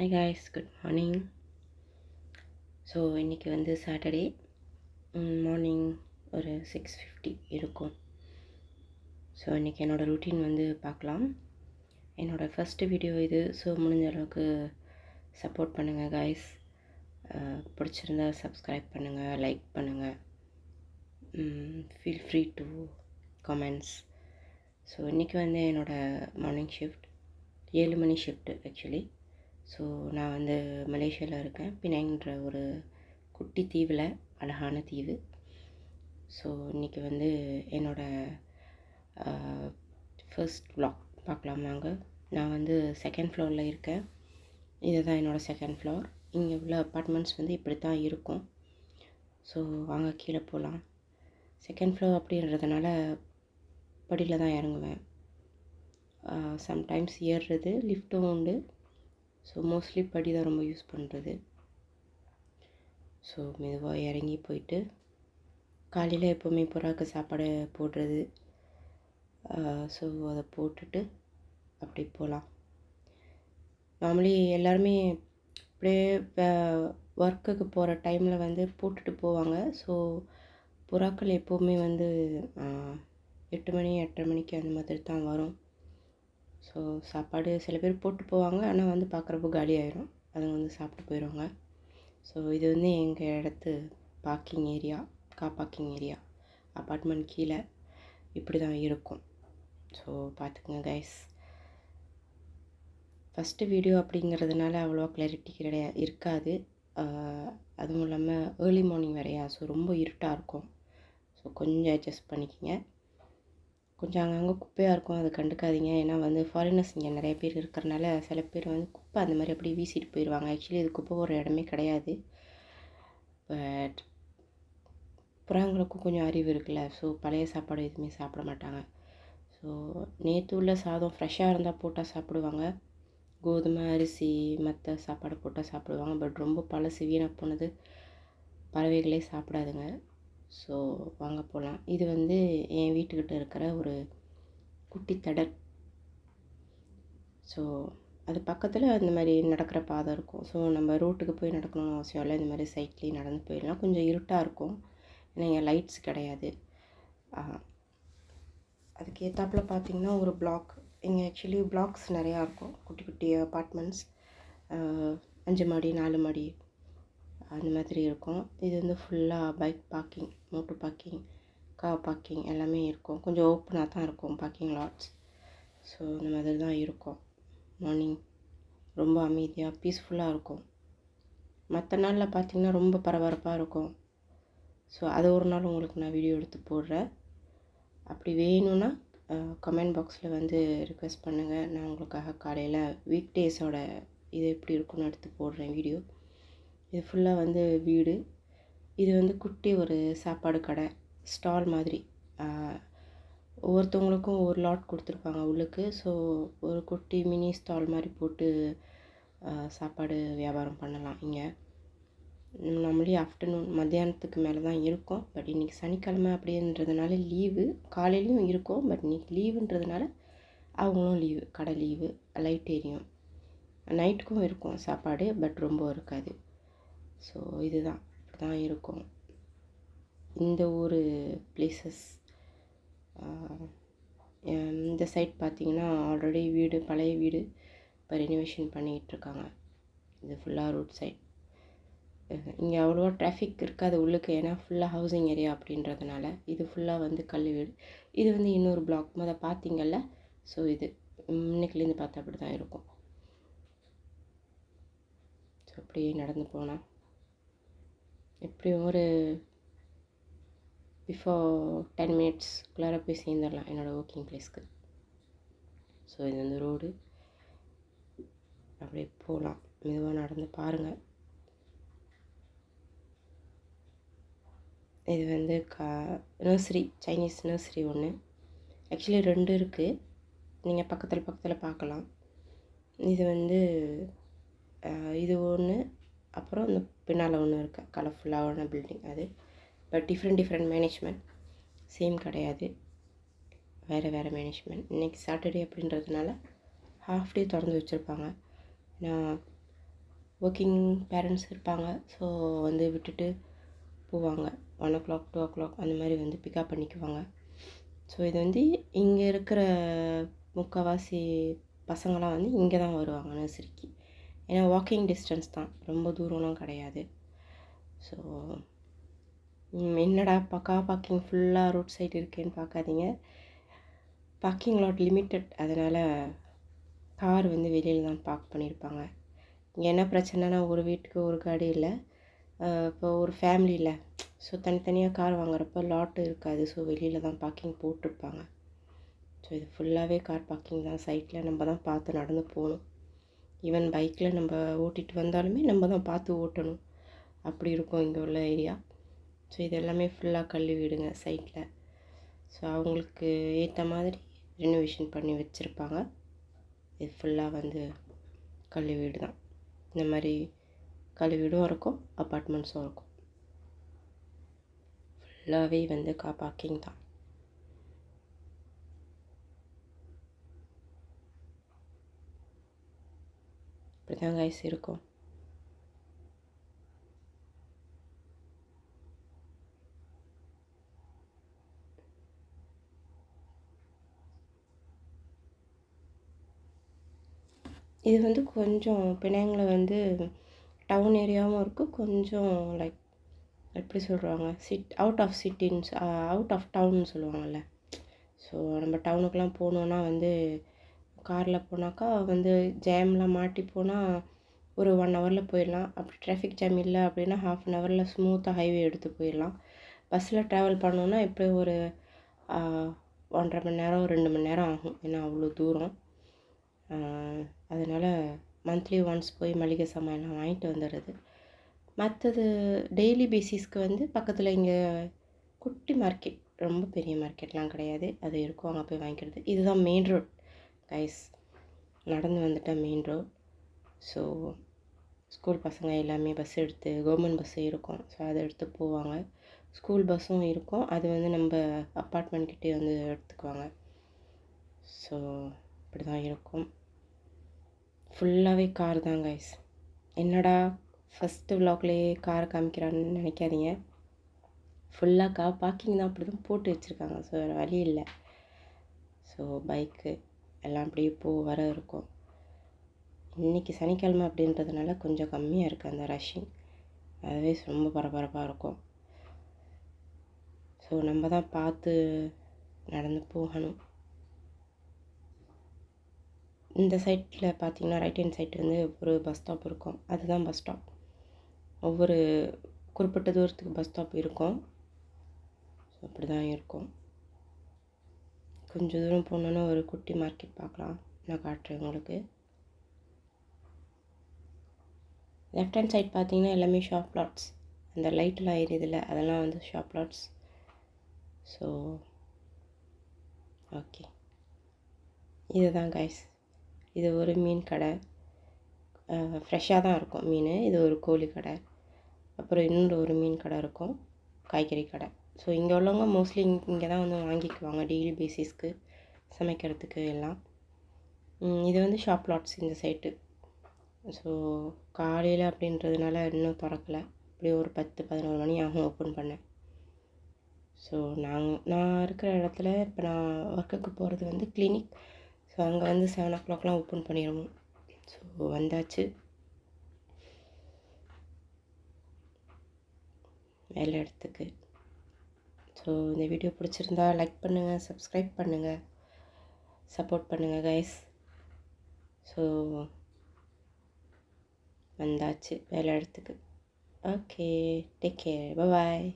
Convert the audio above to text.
Hi guys, good morning. So இன்றைக்கி வந்து Saturday morning ஒரு 6:50 இருக்கும். ஸோ இன்றைக்கி என்னோடய ரூட்டீன் வந்து பார்க்கலாம். என்னோடய ஃபஸ்ட்டு வீடியோ இது. ஸோ முடிஞ்ச அளவுக்கு சப்போர்ட் பண்ணுங்கள் காய்ஸ். பிடிச்சிருந்தா சப்ஸ்கிரைப் பண்ணுங்கள், லைக் பண்ணுங்கள், feel free to comments. So இன்றைக்கி வந்து என்னோடய மார்னிங் ஷிஃப்ட் 7 மணி ஷிஃப்ட்டு ஆக்சுவலி. ஸோ நான் வந்து மலேசியாவில் இருக்கேன், பினாங்ன்ற ஒரு குட்டி தீவில், அழகான தீவு. ஸோ இன்றைக்கி வந்து என்னோடய ஃபர்ஸ்ட் vlog பார்க்கலாம் வாங்க. நான் வந்து செகண்ட் ஃப்ளோரில் இருக்கேன். இதுதான் என்னோடய செகண்ட் ஃப்ளோர். இங்கே உள்ள அப்பார்ட்மெண்ட்ஸ் வந்து இப்படி தான் இருக்கும். ஸோ வாங்க கீழே போகலாம். செகண்ட் ஃப்ளோர் அப்படின்றதுனால படியில் தான் இறங்குவேன். சம்டைம்ஸ் ஏறுறது, லிஃப்ட்டும் உண்டு. ஸோ மோஸ்ட்லி படி தான் ரொம்ப யூஸ் பண்ணுறது. ஸோ மெதுவாக இறங்கி போயிட்டு காலையில் எப்போவுமே புறாக்கு சாப்பாடு போடுறது. ஸோ அதை போட்டுட்டு அப்படி போகலாம். நார்மலி எல்லாருமே அப்படியே ஒர்க்குக்கு போகிற டைமில் வந்து போட்டுட்டு போவாங்க. ஸோ புறாக்கள் எப்போவுமே வந்து 8 மணி 8:30 மணிக்கு அந்த மாதிரி தான் வரும். ஸோ சாப்பாடு சில பேர் போட்டு போவாங்க, ஆனால் வந்து பார்க்குறப்போ காலி ஆயிரும், அதுங்க வந்து சாப்பிட்டு போயிடுவாங்க. ஸோ இது வந்து எங்கள் இடத்து parking area, car parking area. Apartment கீழே இப்படி தான் இருக்கும். ஸோ பார்த்துக்குங்க கைஸ். ஃபஸ்ட்டு வீடியோ அப்படிங்கிறதுனால அவ்வளோவா கிளாரிட்டி இருக்காது. அதுவும் இல்லாமல் ஏர்லி மார்னிங் வேறையா, ஸோ ரொம்ப இருட்டாக இருக்கும். ஸோ கொஞ்சம் அட்ஜஸ்ட் பண்ணிக்கோங்க. கொஞ்சம் அங்கங்கே குப்பையாக இருக்கும், அதை கண்டுக்காதீங்க. ஏன்னா வந்து ஃபாரினர்ஸ் இங்கே நிறைய பேர் இருக்கிறனால சில பேர் வந்து குப்பை அந்த மாதிரி அப்படியே வீசிட்டு போயிடுவாங்க. ஆக்சுவலி இது குப்பை ஒரு இடமே கிடையாது. பட் புறாங்களுக்கும் கொஞ்சம் அறிவு இருக்குல்ல. ஸோ பழைய சாப்பாடு எதுவுமே சாப்பிட மாட்டாங்க. ஸோ நேற்று உள்ள சாதம் ஃப்ரெஷ்ஷாக இருந்தால் போட்டால் சாப்பிடுவாங்க. கோதுமை, அரிசி, மற்ற சாப்பாடு போட்டால் சாப்பிடுவாங்க. பட் ரொம்ப பழசு வீணாக போனது பறவைகளே சாப்பிடாதுங்க. ஸோ வாங்க போகலாம். இது வந்து என் வீட்டுக்கிட்ட இருக்கிற ஒரு குட்டி தடல். ஸோ அது பக்கத்தில் இந்த மாதிரி நடக்கிற பாதை இருக்கும். ஸோ நம்ம ரோட்டுக்கு போய் நடக்கணும்னு அவசியம் இல்லை. இந்த மாதிரி சைட்லேயே நடந்து போயிடலாம். கொஞ்சம் இருட்டாக இருக்கும், ஏன்னா இங்கே லைட்ஸ் கிடையாது. அதுக்கு ஏற்றாப்புல பார்த்திங்கன்னா ஒரு பிளாக். இங்கே ஆக்சுவலி பிளாக்ஸ் நிறையா இருக்கும், குட்டி குட்டி அப்பார்ட்மெண்ட்ஸ், 5 மாடி 4 மாடி அந்த மாதிரி இருக்கும். இது வந்து ஃபுல்லாக bike parking, motor parking, car parking எல்லாமே இருக்கும். கொஞ்சம் ஓப்பனாக தான் இருக்கும் பார்க்கிங் லாட்ஸ். ஸோ இந்த மாதிரி தான் இருக்கும். மார்னிங் ரொம்ப அமைதியாக பீஸ்ஃபுல்லாக இருக்கும். மற்ற நாளில் பார்த்திங்கன்னா ரொம்ப பரபரப்பாக இருக்கும். ஸோ அது ஒரு நாள் உங்களுக்கு நான் வீடியோ எடுத்து போடுறேன். அப்படி வேணும்னா கமெண்ட் பாக்ஸில் வந்து ரிக்வெஸ்ட் பண்ணுங்கள். நான் உங்களுக்காக காலையில் வீக் டேஸோட இது எப்படி இருக்குன்னு எடுத்து போடுறேன் வீடியோ. இது ஃபுல்லாக வந்து வீடு. இது வந்து குட்டி ஒரு சாப்பாடு கடை, ஸ்டால் மாதிரி. ஒவ்வொருத்தவங்களுக்கும் ஒரு லாட் கொடுத்துருப்பாங்க உள்ளுக்கு. ஸோ ஒரு குட்டி மினி ஸ்டால் மாதிரி போட்டு சாப்பாடு வியாபாரம் பண்ணலாம். இங்கே நம்மளே ஆஃப்டர்நூன் மத்தியானத்துக்கு மேலே தான் இருக்கும். பட் இன்றைக்கி சனிக்கிழமை அப்படின்றதுனால லீவு. காலையிலையும் இருக்கும், பட் இன்றைக்கி லீவுன்றதுனால அவங்களும் லீவு, கடை லீவு, லைட் ஏரியும். நைட்டுக்கும் இருக்கும் சாப்பாடு, பட் ரொம்ப இருக்காது. ஸோ இதுதான் இப்படி தான் இருக்கும் இந்த ஊர் பிளேசஸ். இந்த சைட் பார்த்திங்கன்னா ஆல்ரெடி வீடு, பழைய வீடு, இப்போ ரெனோவேஷன் பண்ணிகிட்ருக்காங்க. இது ஃபுல்லாக ரோட் சைட். இங்கே அவ்வளோவா டிராஃபிக் இருக்காது உள்ளுக்கு, ஏன்னா ஃபுல்லாக ஹவுசிங் ஏரியா அப்படின்றதுனால. இது ஃபுல்லாக வந்து கல் வீடு. இது வந்து இன்னொரு பிளாக் மொதல் பார்த்திங்கல்ல. ஸோ இது இன்னைக்குலேருந்து பார்த்தா அப்படி தான் இருக்கும். ஸோ அப்படியே நடந்து போனால் எப்படியும் ஒரு பிஃபோர் 10 மினிட்ஸ்க்குள்ளார போய் சேர்ந்துடலாம் என்னோடய ஒர்க்கிங் பிளேஸ்க்கு. ஸோ இது வந்து ரோடு. அப்படியே போகலாம், மெதுவாக நடந்து பாருங்கள். இது வந்து நர்சரி, சைனீஸ் நர்சரி ஒன்று. ஆக்சுவலி 2 இருக்குது, நீங்கள் பக்கத்தில் பக்கத்தில் பார்க்கலாம். இது வந்து இது ஒன்று, அப்புறம் இந்த பின்னால் ஒன்று இருக்குது கலர்ஃபுல்லான பில்டிங். அது பட் டிஃப்ரெண்ட் மேனேஜ்மெண்ட், சேம் கிடையாது, வேறு மேனேஜ்மெண்ட். இன்றைக்கி சாட்டர்டே அப்படின்றதுனால ஹாஃப் டே திறந்து வச்சுருப்பாங்க. நான் ஒர்க்கிங் பேரண்ட்ஸ் இருப்பாங்க. ஸோ வந்து விட்டுட்டு போவாங்க. 1:00 2:00 அந்த மாதிரி வந்து பிக்கப் பண்ணிக்குவாங்க. ஸோ இது வந்து இங்கே இருக்கிற முக்கால்வாசி பசங்களாம் வந்து இங்கே தான் வருவாங்க நர்சரிக்கு. ஏன்னா வாக்கிங் டிஸ்டன்ஸ் தான், ரொம்ப தூரம்லாம் கிடையாது. ஸோ என்னடா கார் பார்க்கிங் ஃபுல்லாக ரோட் சைடு இருக்கேன்னு பார்க்காதீங்க. பார்க்கிங் லாட் லிமிட்டட், அதனால் கார் வந்து வெளியில் தான் பார்க் பண்ணியிருப்பாங்க. இங்கே என்ன பிரச்சனைனா, ஒரு வீட்டுக்கு ஒரு காடி இல்லை. இப்போ ஒரு ஃபேமிலியில் ஸோ தனித்தனியாக கார் வாங்குறப்ப லாட்டு இருக்காது. ஸோ வெளியில் தான் பார்க்கிங் போட்டிருப்பாங்க. ஸோ இது ஃபுல்லாகவே கார் பார்க்கிங் தான். சைட்டில் நம்ம தான் பார்த்து நடந்து போகணும். ஈவன் பைக்கில் நம்ம ஓட்டிகிட்டு வந்தாலுமே நம்ம தான் பார்த்து ஓட்டணும். அப்படி இருக்கும் இங்கே உள்ள ஏரியா. ஸோ இது எல்லாமே ஃபுல்லாக கல் வீடுங்க சைட்டில். ஸோ அவங்களுக்கு ஏற்ற மாதிரி ரெனோவேஷன் பண்ணி வச்சுருப்பாங்க. இது ஃபுல்லாக வந்து கல் வீடு தான். இந்த மாதிரி கல் வீடும் இருக்கும், அப்பார்ட்மெண்ட்ஸும் இருக்கும். ஃபுல்லாகவே வந்து கார் பார்க்கிங் தான். இப்படி தான் கைஸ் இருக்கும். இது வந்து கொஞ்சம் பினாங்கில் வந்து டவுன் ஏரியாவும் இருக்குது. கொஞ்சம் லைக் எப்படி சொல்கிறாங்க, அவுட் ஆஃப் சிட்டின்னு அவுட் ஆஃப் டவுன்னு சொல்லுவாங்கள்ல. ஸோ நம்ம டவுனுக்கெலாம் போகணுன்னா வந்து காரில் போனாக்கா வந்து ஜாம்லாம் மாட்டி போனால் ஒரு 1 ஹவரில் போயிடலாம். அப்படி டிராஃபிக் ஜாம் இல்லை அப்படின்னா 1/2 அன் ஹவரில் ஸ்மூத்தாக ஹைவே எடுத்து போயிடலாம். பஸ்ஸில் ட்ராவல் பண்ணோன்னா எப்படி ஒரு 1.5 மணி நேரம் 2 மணி நேரம் ஆகும். ஏன்னா அவ்வளோ தூரம். அதனால் மந்த்லி ஒன்ஸ் போய் மளிகை சாமான்லாம் வாங்கிட்டு வந்துடுறது. மற்றது டெய்லி பேசிஸ்க்கு வந்து பக்கத்தில் இங்கே குட்டி மார்க்கெட், ரொம்ப பெரிய மார்க்கெட்லாம் கிடையாது, அது இருக்கும், அங்கே போய் வாங்கிக்கிறது. இதுதான் மெயின் ரோட் கைஸ். நடந்து வந்துட்டால் மெயின் ரோட். ஸோ ஸ்கூல் பசங்க எல்லாமே பஸ் எடுத்து, கவர்மெண்ட் பஸ்ஸு இருக்கும், ஸோ அதை எடுத்து போவாங்க. ஸ்கூல் பஸ்ஸும் இருக்கும், அது வந்து நம்ம அப்பார்ட்மெண்ட்கிட்டே வந்து எடுத்துக்குவாங்க. ஸோ இப்படி தான் இருக்கும். ஃபுல்லாகவே கார் தான் கைஸ். என்னடா ஃபஸ்ட்டு விலாக்லேயே காரை காமிக்கிறான்னு நினைக்காதீங்க. ஃபுல்லாக கார் பார்க்கிங் தான், அப்படி தான் போட்டு வச்சுருக்காங்க. ஸோ வேறு வழி இல்லை. ஸோ பைக்கு எல்லாம் அப்படியே வர இருக்கும். இன்றைக்கி சனிக்கிழமை அப்படின்றதுனால கொஞ்சம் கம்மியாக இருக்குது அந்த ரஷ்ஷிங். அதுவே ரொம்ப பரபரப்பாக இருக்கும். ஸோ நம்ம தான் பார்த்து நடந்து போகணும். இந்த சைட்டில் பார்த்திங்கன்னா ரைட் ஹேண்ட் சைட் வந்து ஒரு பஸ் ஸ்டாப் இருக்கும். அதுதான் பஸ் ஸ்டாப். ஒவ்வொரு குறிப்பிட்ட தூரத்துக்கு பஸ் ஸ்டாப் இருக்கும். ஸோ அப்படி தான் இருக்கும். கொஞ்சம் தூரம் போனோன்னா ஒரு குட்டி மார்க்கெட் பார்க்கலாம். நான் காட்டுறேன் உங்களுக்கு. லெஃப்ட் ஹேண்ட் சைட் பார்த்திங்கன்னா எல்லாமே ஷாப் லாட்ஸ். அந்த லைட்லாம் எரியுதில்ல, அதெல்லாம் வந்து ஷாப் லாட்ஸ். ஸோ ஓகே, இதுதான் கைஸ். இது ஒரு மீன் கடை. ஃப்ரெஷ்ஷாக தான் இருக்கும் மீன். இது ஒரு கோழி கடை. அப்புறம் இன்னொரு ஒரு மீன் கடை இருக்கும், காய்கறி கடை. ஸோ இங்கே உள்ளவங்க மோஸ்ட்லி இங்கே தான் வந்து வாங்கிக்குவாங்க டெய்லி பேசிஸ்க்கு சமைக்கிறதுக்கு எல்லாம். இது வந்து ஷாப் லாட்ஸ் இந்த சைட்டு. ஸோ காலையில் அப்படின்றதுனால இன்னும் திறக்கலை. இப்படி ஒரு 10-11 மணி ஆகும் ஓப்பன் பண்ணேன். ஸோ நான் இருக்கிற இடத்துல இப்போ நான் ஒர்க்குக்கு போகிறது வந்து கிளினிக். ஸோ அங்கே வந்து 7 o'clockலாம் ஓப்பன் பண்ணிடுவோம். ஸோ வந்தாச்சு வேலை இடத்துக்கு. ஸோ இந்த வீடியோ பிடிச்சிருந்தா லைக் பண்ணுங்கள், சப்ஸ்கிரைப் பண்ணுங்கள், சப்போர்ட் பண்ணுங்கள் கைஸ். ஸோ வந்தாச்சு வேலை இடத்துக்கு. ஓகே, டேக் கேர், பாய்.